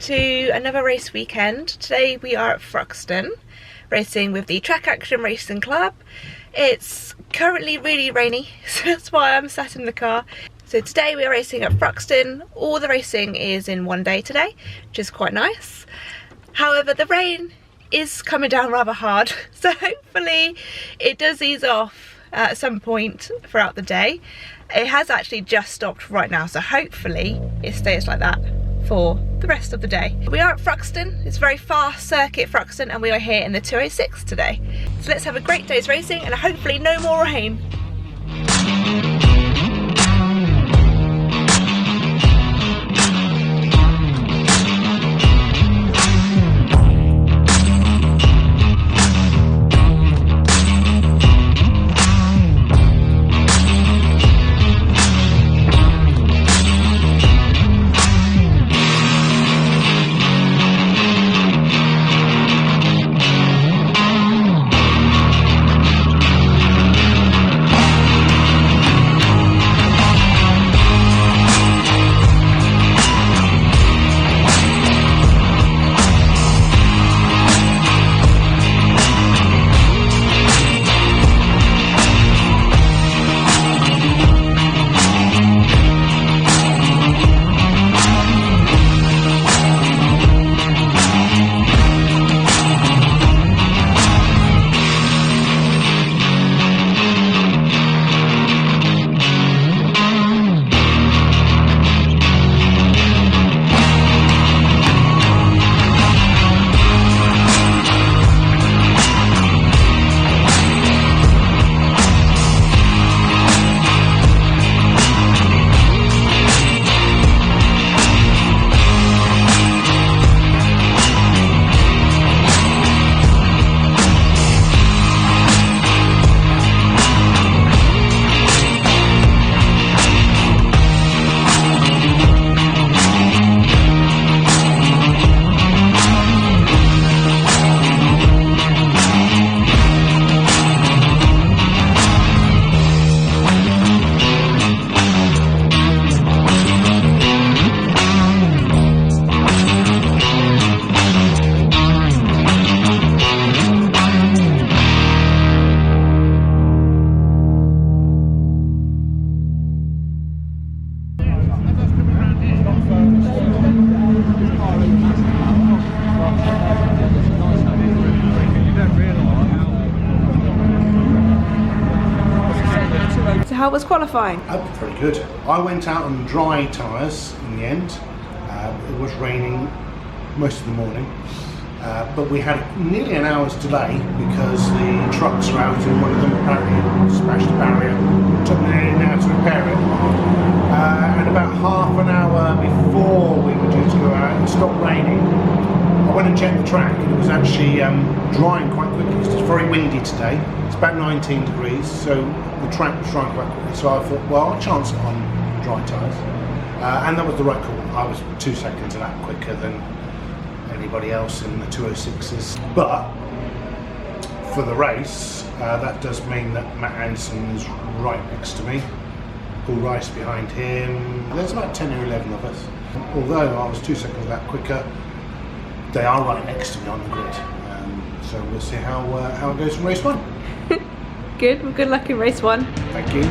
to another race weekend. Today we are at Thruxton, racing with the Track Action Racing Club. It's currently really rainy, so that's why I'm sat in the car. So today we are racing at Thruxton. All the racing is in one day today, which is quite nice. However, the rain is coming down rather hard, so hopefully it does ease off at some point throughout the day. It has actually just stopped right now, so hopefully it stays like that for the rest of the day. We are at Thruxton. It's a very fast circuit, Thruxton, and we are here in the 206 today. So let's have a great day's racing and hopefully no more rain. How was qualifying? Pretty good. I went out on dry tyres in the end. It was raining most of the morning, but we had nearly an hour's delay because the trucks were out and one of them apparently smashed a barrier. It took me nearly an hour to repair it. And about half an hour before we were due to go out, it stopped raining. I went and checked the track and it was actually drying quite quickly. It's very windy today. It's about 19 degrees, so the track was drying quite quickly. So I thought, well, I'll chance it on dry tyres. And that was the right call. I was 2 seconds a lap quicker than anybody else in the 206s. But for the race, that does mean that Matt Anderson is right next to me. Paul Rice behind him. There's about 10 or 11 of us. Although I was 2 seconds a lap quicker, they are right next to me on the grid. So we'll see how it goes in race one. Good. Well, good luck in race one. Thank you.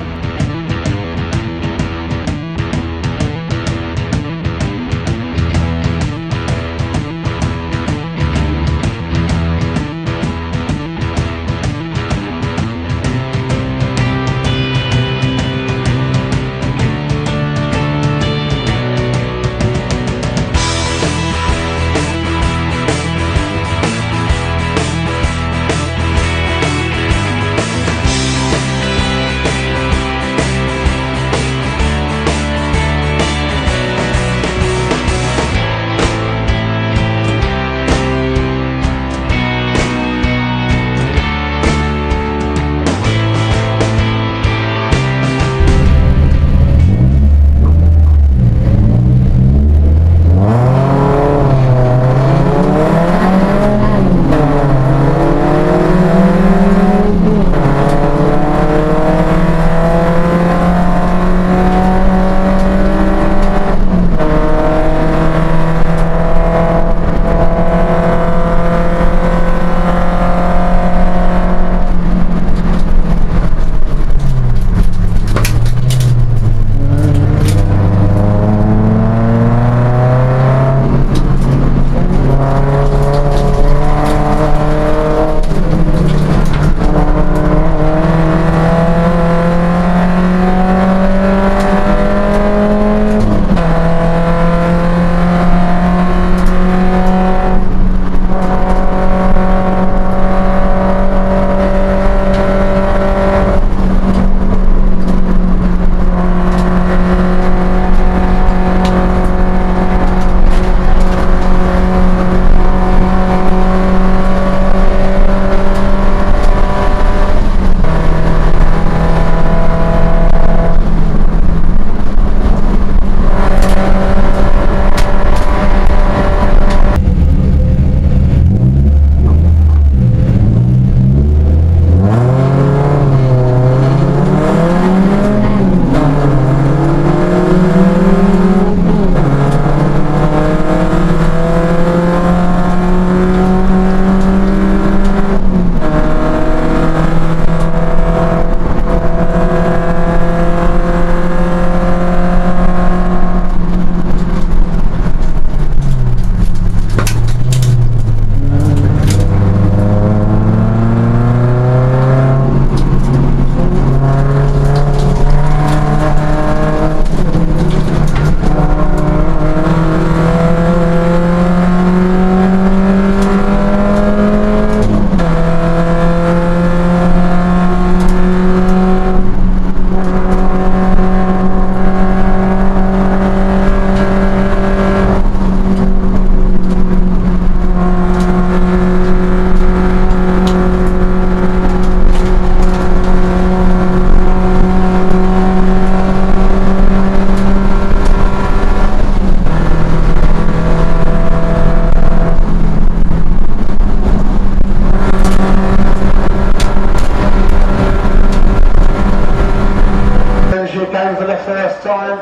their first time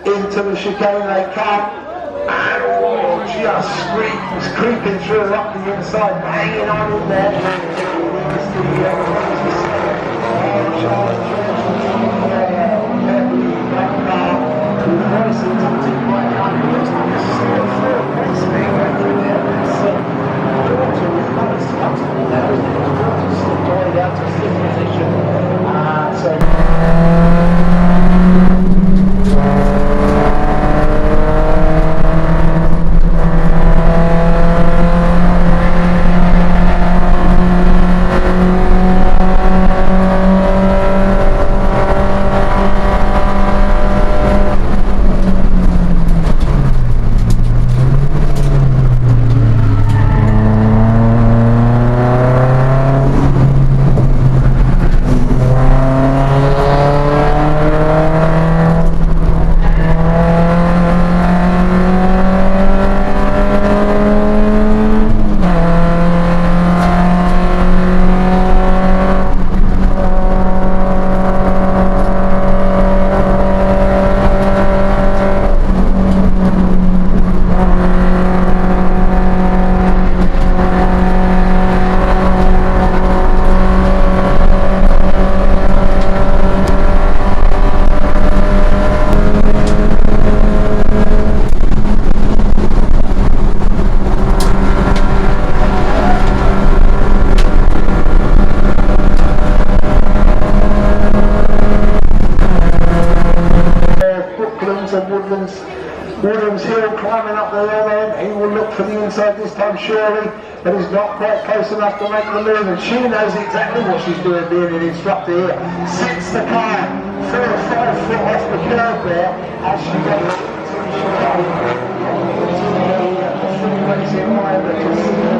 into the chicane they come, and just creeping through up the inside, hanging on in there. Williams Hill climbing up the hill there. He will look for the inside this time surely, but he's not quite close enough to make the move, and she knows exactly what she's doing, being an instructor here. Sets the car 4 or 5 foot off the curb there as she goes to the chicane.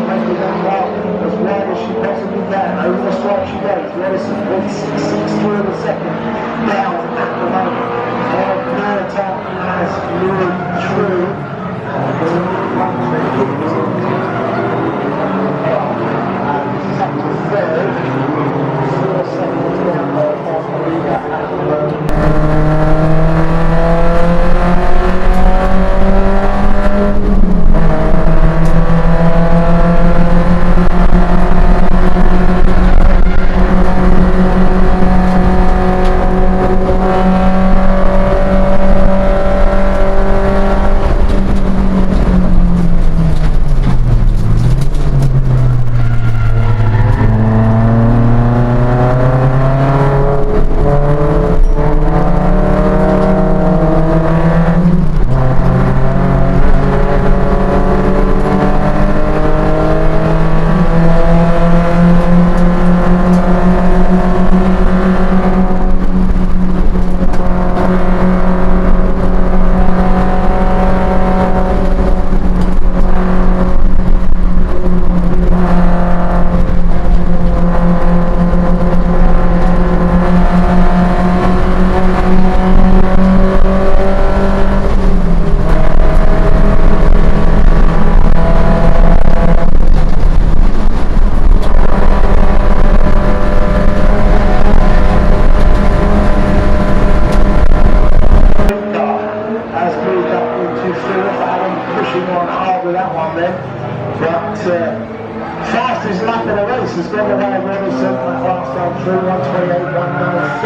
Making that car as wide as she possibly can. Over the stripe she goes. Madison 0.662 of a second down at the moment. Maritime has lured through. And this is up to third. 4 seconds down off the leader at the moment. Fastest lap in the race has gone away really simple last time through 128.194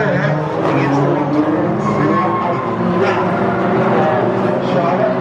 against the 128 Charlotte.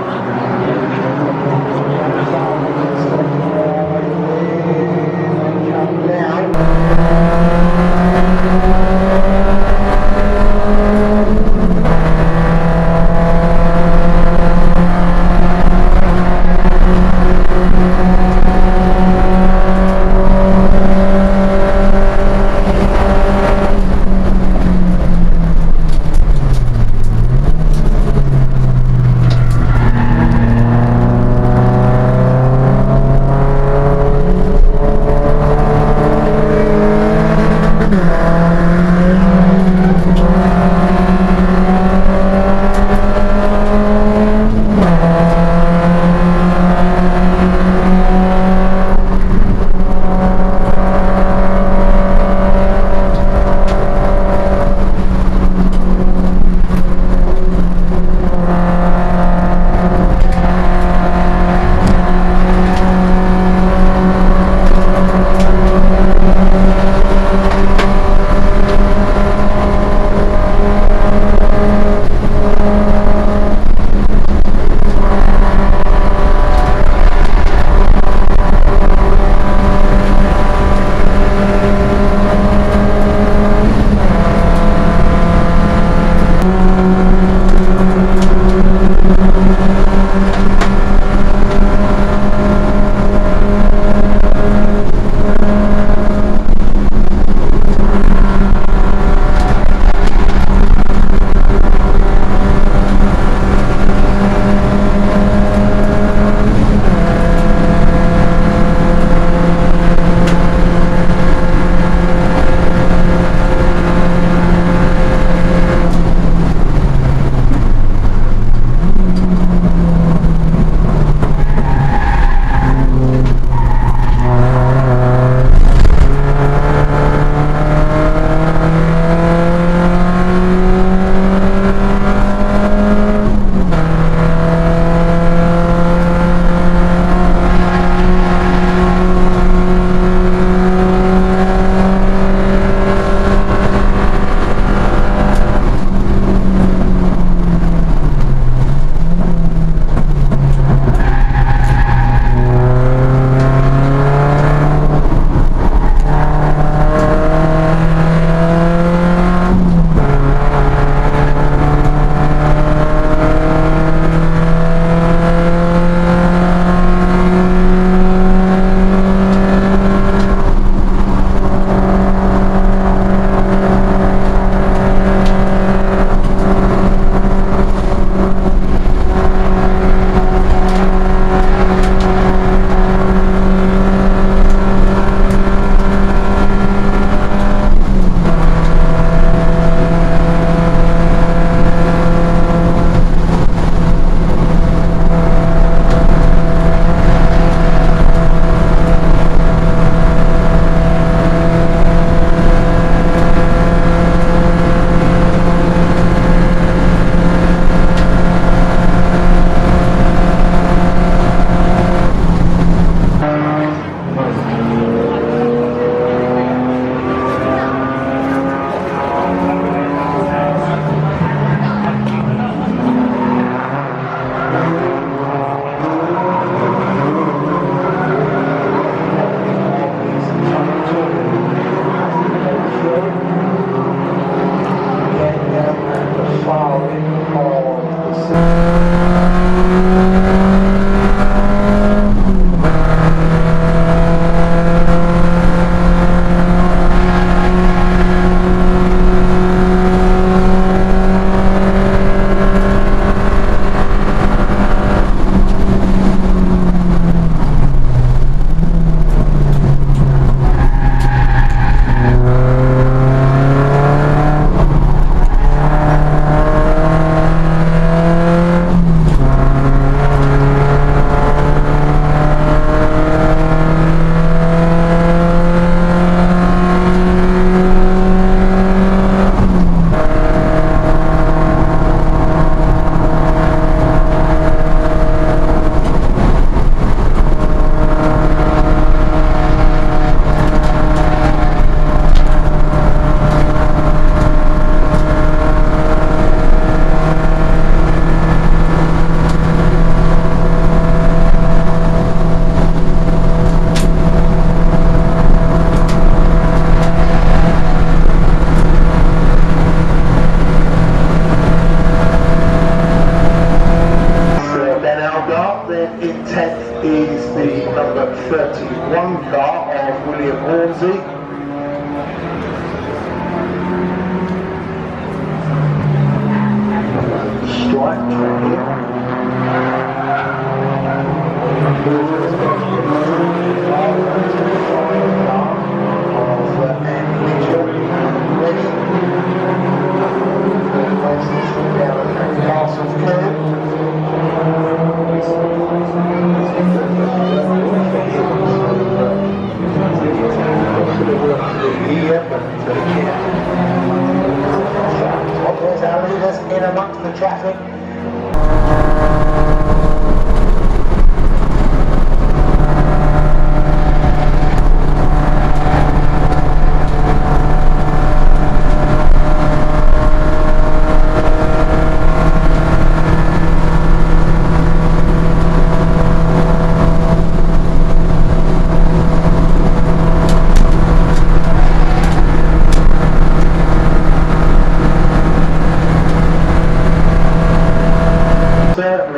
our leaders in amongst the traffic.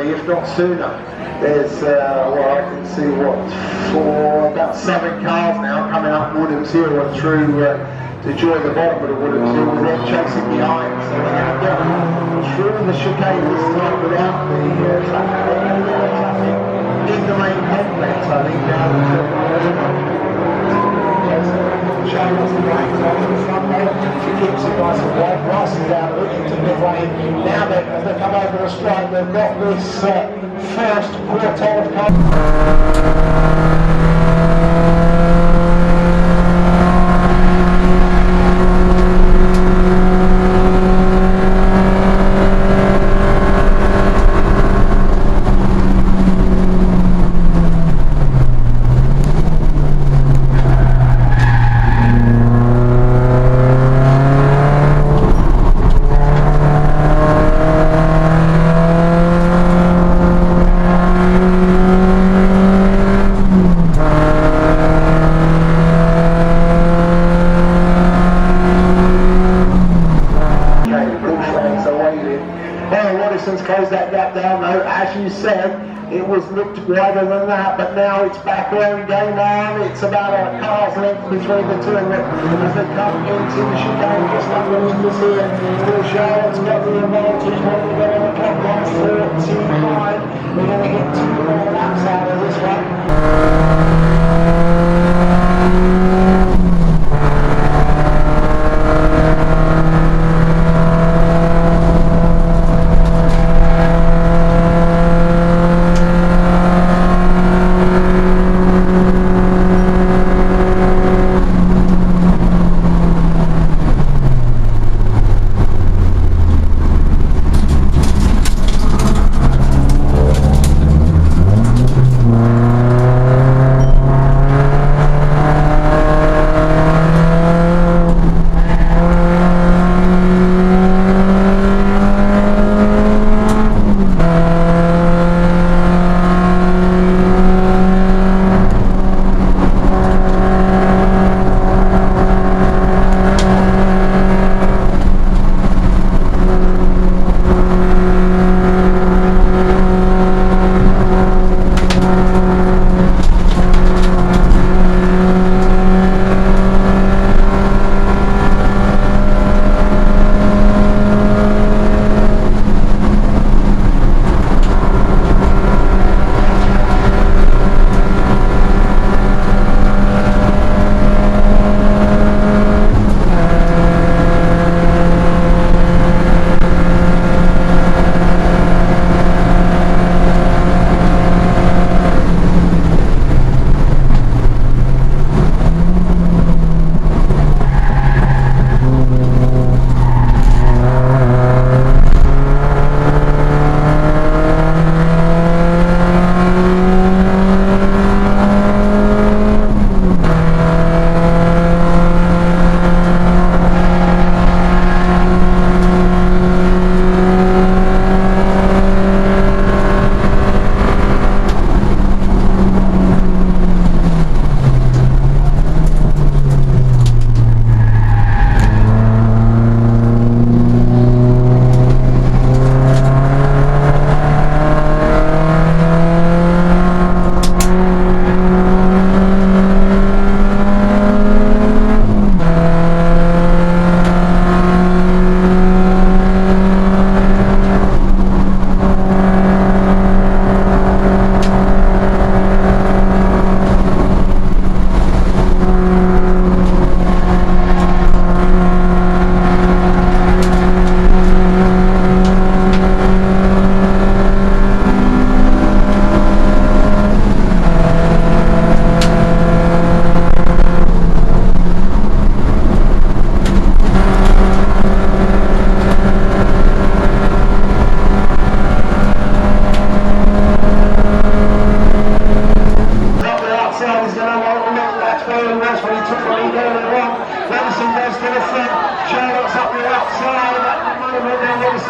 If not sooner. There's, well, I can see about 7 cars now coming up Woodham's Hill and through to join the bottom of the Woodham's Hill, with them chasing behind. So they're going to get through the chicane this time without the traffic. They're going to get the traffic in the main complex, I think, now. Showing us the right on the front there. She keeps it nice and wide, rises out of it into midway. Now then, as they come over the strike, they've got this first quarter of cars. Close that gap down though, as you said, it was looked wider than that, but now it's back on, game on. It's about a car's length between the two of them as they come into the chicane, just like the numbers here. Peugeot's got the advantage, what we're going to clock on 45. We're going to get 2 more laps out of this one.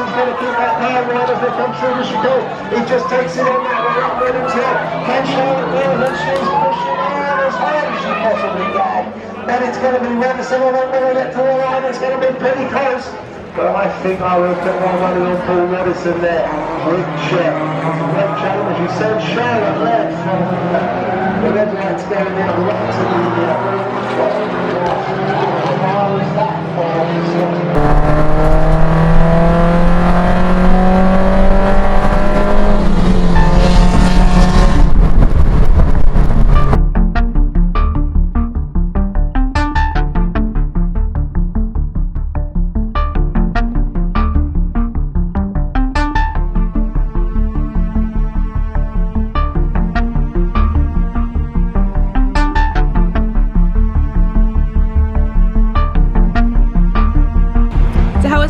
Thruxton's going to keep that power wide as they come through the chicane. He just takes it on that way up Williams Hill. Can Charlotte Williams, she's pushing out as hard as she possibly can. And it's going to be rather some of them when they get to the line. It's going to be pretty close. But I think I will put my money on Paul Waddison there. Which, red challenge, you said Charlotte led from the red lights going the other way to the mile is that for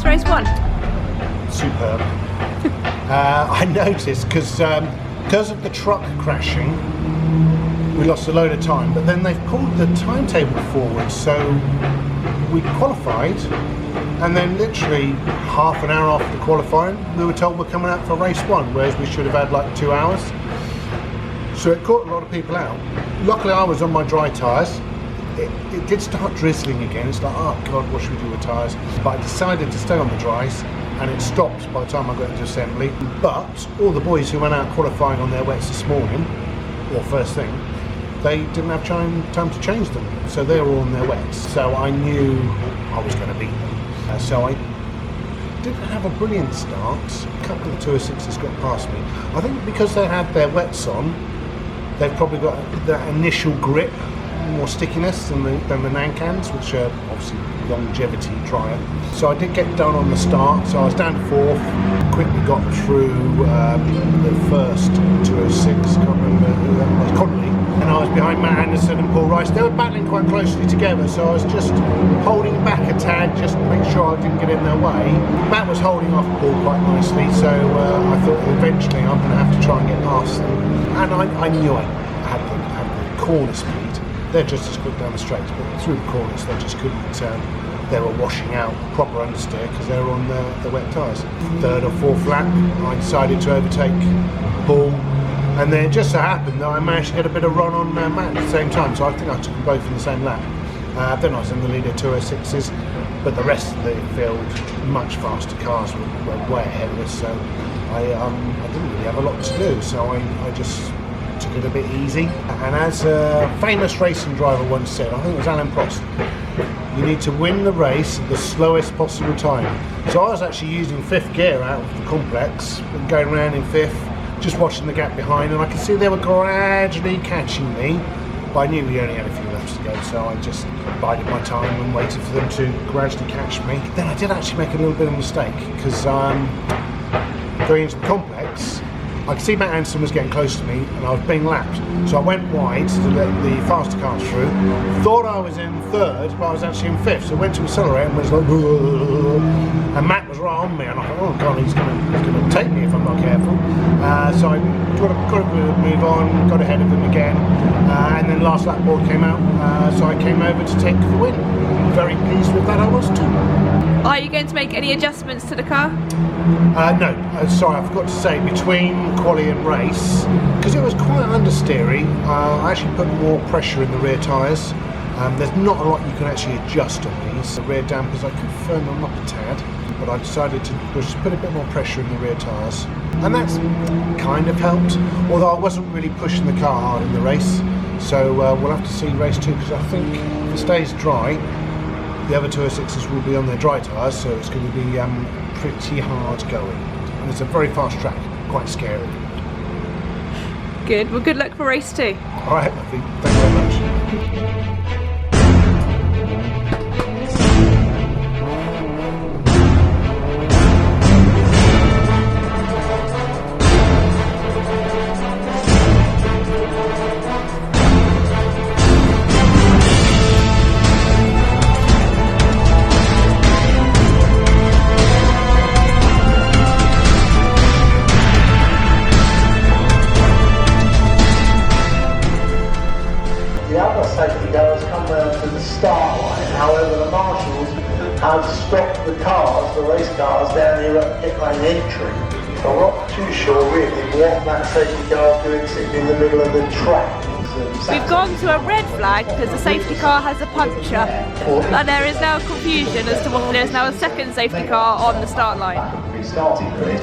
race one? Superb. I noticed because of the truck crashing, we lost a load of time, but then they've pulled the timetable forward, so we qualified, and then literally half an hour after qualifying we were told we're coming out for race one, whereas we should have had like 2 hours, so it caught a lot of people out. Luckily I was on my dry tyres. It did start drizzling again. It's like, oh god, what should we do with tyres? But I decided to stay on the dries, and it stopped by the time I got into assembly. But all the boys who went out qualifying on their wets this morning, or first thing, they didn't have time to change them, so they were all on their wets. So I knew I was going to beat them. So I didn't have a brilliant start. A couple of 206s got past me. I think because they had their wets on, they've probably got that initial grip, more stickiness than the Nankans, which are obviously longevity drier. So I did get done on the start, so I was down to fourth, quickly got through the first 206, can't remember who that was, Connolly, and I was behind Matt Anderson and Paul Rice. They were battling quite closely together, so I was just holding back a tad just to make sure I didn't get in their way. Matt was holding off Paul quite nicely, so I thought eventually I'm going to have to try and get past them. And I knew I had the corner speed. They're just as quick down the straights, but through the corners they just couldn't. They were washing out proper understeer because they were on the wet tyres. Third or fourth lap, I decided to overtake Paul, and then it just so happened that I managed to get a bit of run on Matt at the same time. So I think I took them both in the same lap. Then I was in the lead of 206s, but the rest of the field, much faster cars, were way ahead of us. So I didn't really have a lot to do. So I just took it a bit easy, and as a famous racing driver once said, I think it was Alan Prost, you need to win the race at the slowest possible time. So I was actually using fifth gear out of the complex, going around in fifth, just watching the gap behind, and I could see they were gradually catching me, but I knew we only had a few laps to go, so I just bided my time and waited for them to gradually catch me. Then I did actually make a little bit of a mistake, because going into the complex, I could see Matt Anderson was getting close to me and I was being lapped. So I went wide to let the faster cars through. Thought I was in third, but I was actually in fifth. So I went to accelerate and was like, and Matt was right on me, and I thought, oh god, he's going to take me if I'm not careful. So I got to move on, got ahead of him again, and then last lap board came out, so I came over to take the win. Very pleased with that I was too. Are you going to make any adjustments to the car? No, sorry, I forgot to say, between quali and race, because it was quite understeery, I actually put more pressure in the rear tyres. There's not a lot you can actually adjust on these. The rear dampers, I could firm them up a tad, but I decided to just put a bit more pressure in the rear tyres. And that's kind of helped, although I wasn't really pushing the car hard in the race. So we'll have to see race 2, because I think if it stays dry, the other 206s will be on their dry tyres, so it's going to be pretty hard going. And it's a very fast track, quite scary. Good, well good luck for race 2. Alright, lovely. Thank you very much. The other safety goers come round to the start line, however the marshals have stopped the cars, the race cars, down here at pit lane entry. I'm not too sure really what that safety car is doing sitting in the middle of the track. We've gone to a red flag because the safety car has a puncture, and there is now confusion as to what there is now a second safety car on the start line. Restarting grid.